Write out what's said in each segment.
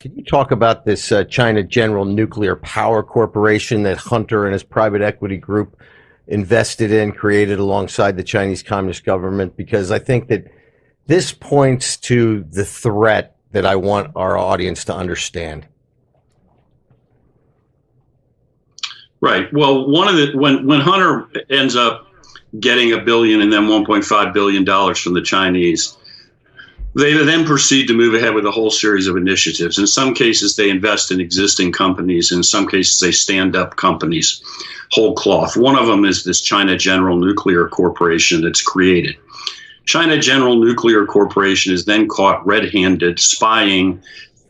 Can you talk about this China General Nuclear Power Corporation that Hunter and his private equity group invested in, created alongside the Chinese Communist government? Because I think that this points to the threat that I want our audience to understand. Right. Well, when Hunter ends up getting $1 billion and then $1.5 billion from the Chinese, they then proceed to move ahead with a whole series of initiatives. In some cases, they invest in existing companies. In some cases, they stand up companies whole cloth. One of them is this China General Nuclear Corporation that's created. China General Nuclear Corporation is then caught red-handed spying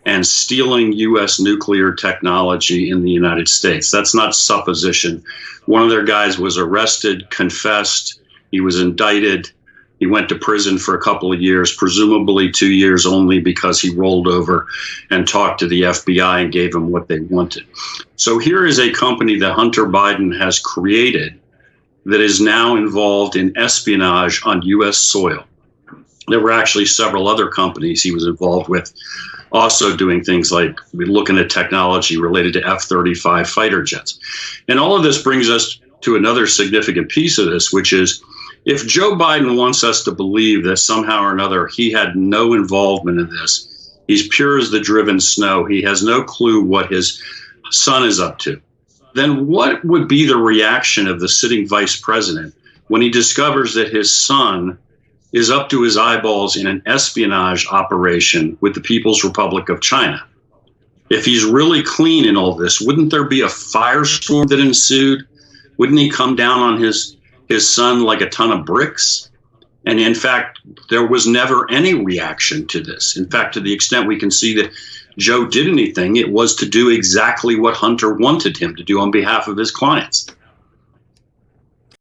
and stealing U.S. nuclear technology in the United States. That's not supposition. One of their guys was arrested, confessed, he was indicted. He went to prison for a couple of years, presumably 2 years only, because he rolled over and talked to the FBI and gave them what they wanted. So here is a company that Hunter Biden has created that is now involved in espionage on U.S. soil. There were actually several other companies he was involved with, also doing things like looking at technology related to F-35 fighter jets. And all of this brings us to another significant piece of this, which is, if Joe Biden wants us to believe that somehow or another he had no involvement in this, he's pure as the driven snow, he has no clue what his son is up to, then what would be the reaction of the sitting vice president when he discovers that his son is up to his eyeballs in an espionage operation with the People's Republic of China? If he's really clean in all this, wouldn't there be a firestorm that ensued? Wouldn't he come down on his son like a ton of bricks? And in fact, there was never any reaction to this. In fact, to the extent we can see that Joe did anything, it was to do exactly what Hunter wanted him to do on behalf of his clients.